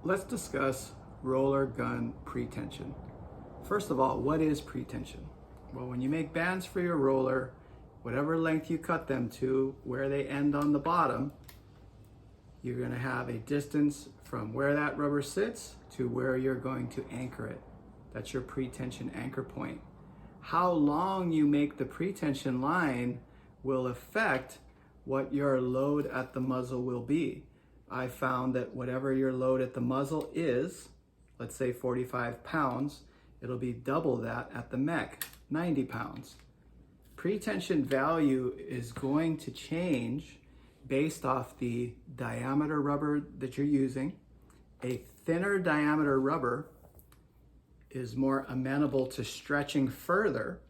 Let's discuss roller gun pretension. First of all, what is pretension? Well, when you make bands for your roller, whatever length you cut them to, where they end on the bottom, you're going to have a distance from where that rubber sits to where you're going to anchor it. That's your pretension anchor point. How long you make the pretension line will affect what your load at the muzzle will be. I found that whatever your load at the muzzle is, let's say 45 pounds, it'll be double that at the mech, 90 pounds. Pretension value is going to change based off the diameter rubber that you're using. A thinner diameter rubber is more amenable to stretching further.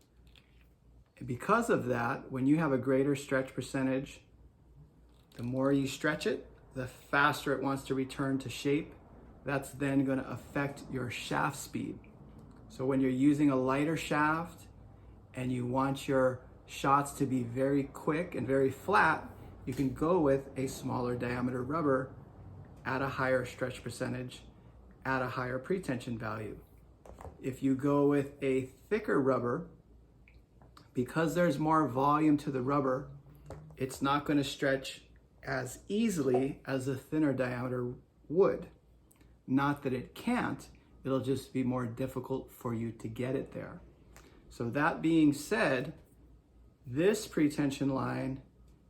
Because of that, when you have a greater stretch percentage, the more you stretch it, the faster it wants to return to shape. That's then going to affect your shaft speed. So when you're using a lighter shaft and you want your shots to be very quick and very flat, you can go with a smaller diameter rubber at a higher stretch percentage at a higher pretension value. If you go with a thicker rubber, because there's more volume to the rubber, it's not going to stretch as easily as a thinner diameter would. Not that it can't, it'll just be more difficult for you to get it there. So that being said, this pretension line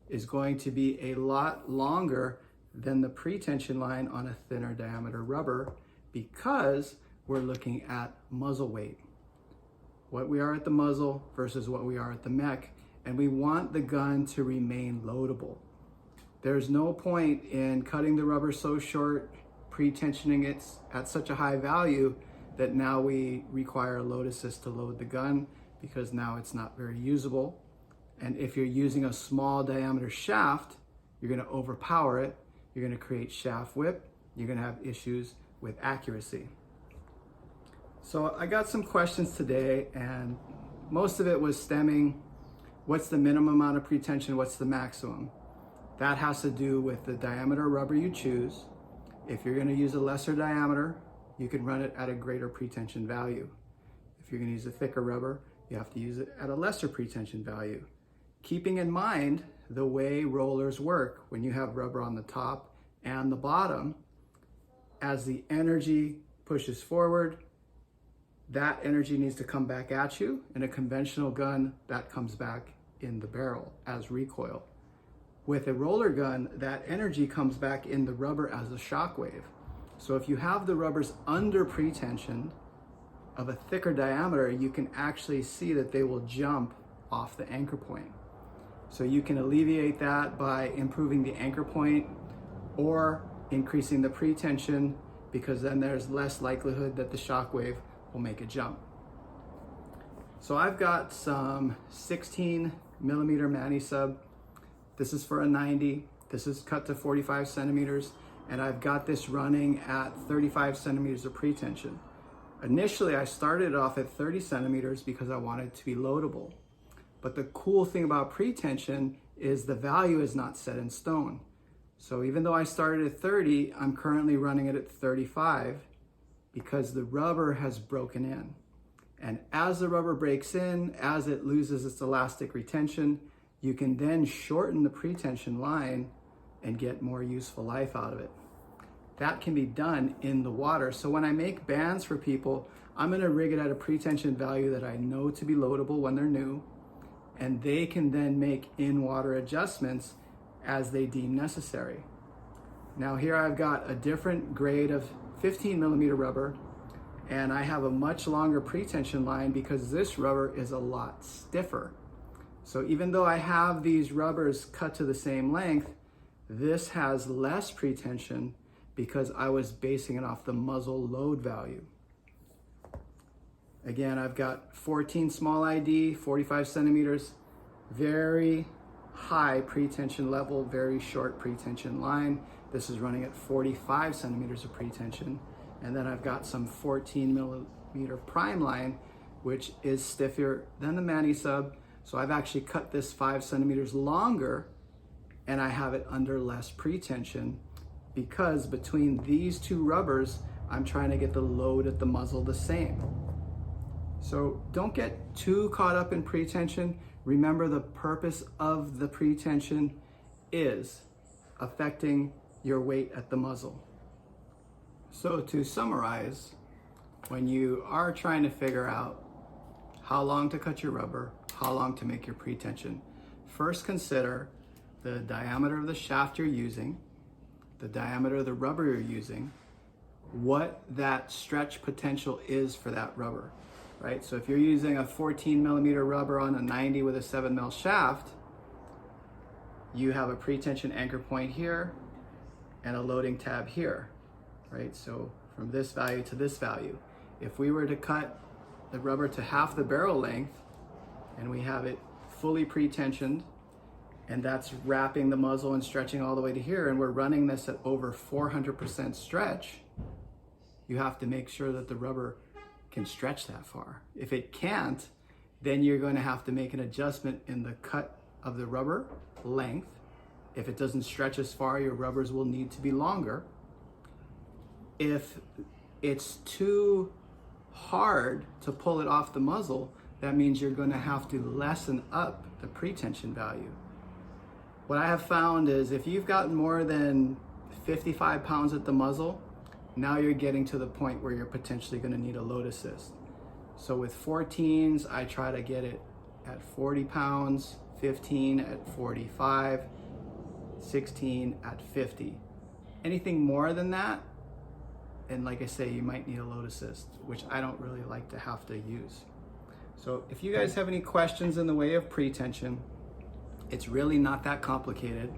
is going to be a lot longer than the pretension line on a thinner diameter rubber because we're looking at muzzle weight. What we are at the muzzle versus what we are at the mech, and we want the gun to remain loadable. There's no point in cutting the rubber so short, pretensioning it at such a high value that now we require a load assist to load the gun because now it's not very usable. And if you're using a small diameter shaft, you're going to overpower it. You're going to create shaft whip. You're going to have issues with accuracy. So I got some questions today, and most of it was stemming, what's the minimum amount of pretension? What's the maximum? That has to do with the diameter rubber you choose. If you're going to use a lesser diameter, you can run it at a greater pretension value. If you're going to use a thicker rubber, you have to use it at a lesser pretension value. Keeping in mind the way rollers work, when you have rubber on the top and the bottom, as the energy pushes forward, that energy needs to come back at you. In a conventional gun, that comes back in the barrel as recoil. With a roller gun, that energy comes back in the rubber as a shock wave. So if you have the rubbers under pretension of a thicker diameter, you can actually see that they will jump off the anchor point. So you can alleviate that by improving the anchor point or increasing the pretension, because then there's less likelihood that the shock wave will make a jump. So I've got some 16 millimeter mani-sub. This is for a 90. This is cut to 45 centimeters, and I've got this running at 35 centimeters of pretension. Initially, I started off at 30 centimeters because I wanted to be loadable. But the cool thing about pretension is the value is not set in stone. So even though I started at 30, I'm currently running it at 35 because the rubber has broken in. And as the rubber breaks in, as it loses its elastic retention, you can then shorten the pretension line and get more useful life out of it. That can be done in the water. So when I make bands for people, I'm going to rig it at a pretension value that I know to be loadable when they're new, and they can then make in-water adjustments as they deem necessary. Now here I've got a different grade of 15 millimeter rubber, and I have a much longer pretension line because this rubber is a lot stiffer. So even though I have these rubbers cut to the same length, this has less pretension because I was basing it off the muzzle load value. Again, I've got 14 small ID, 45 centimeters, very high pretension level, very short pretension line. This is running at 45 centimeters of pretension. And then I've got some 14 millimeter prime line, which is stiffer than the mani-sub. So I've actually cut this 5 centimeters longer, and I have it under less pretension because between these two rubbers, I'm trying to get the load at the muzzle the same. So don't get too caught up in pretension. Remember, the purpose of the pretension is affecting your weight at the muzzle. So to summarize, when you are trying to figure out how long to cut your rubber, how long to make your pretension, first consider the diameter of the shaft you're using, the diameter of the rubber you're using, what that stretch potential is for that rubber, right? So if you're using a 14 millimeter rubber on a 90 with a 7 mil shaft, you have a pretension anchor point here and a loading tab here, right? So from this value to this value. If we were to cut the rubber to half the barrel length and we have it fully pretensioned, and that's wrapping the muzzle and stretching all the way to here, and we're running this at over 400% stretch, you have to make sure that the rubber can stretch that far. If it can't, then you're going to have to make an adjustment in the cut of the rubber length. If it doesn't stretch as far, your rubbers will need to be longer. If it's too hard to pull it off the muzzle, that means you're going to have to lessen up the pretension value. What I have found is if you've gotten more than 55 pounds at the muzzle, now you're getting to the point where you're potentially going to need a load assist. So with 14s, I try to get it at 40 pounds, 15 at 45, 16 at 50. Anything more than that, and like I say, you might need a load assist, which I don't really like to have to use. So if you guys have any questions in the way of pretension, it's really not that complicated.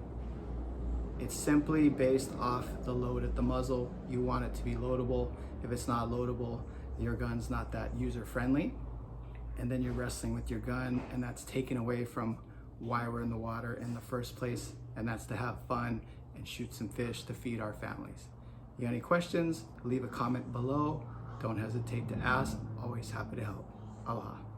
It's simply based off the load at the muzzle. You want it to be loadable. If it's not loadable, your gun's not that user-friendly. And then you're wrestling with your gun, and that's taken away from why we're in the water in the first place, and that's to have fun and shoot some fish to feed our families. You got any questions? Leave a comment below. Don't hesitate to ask. Always happy to help. Aloha.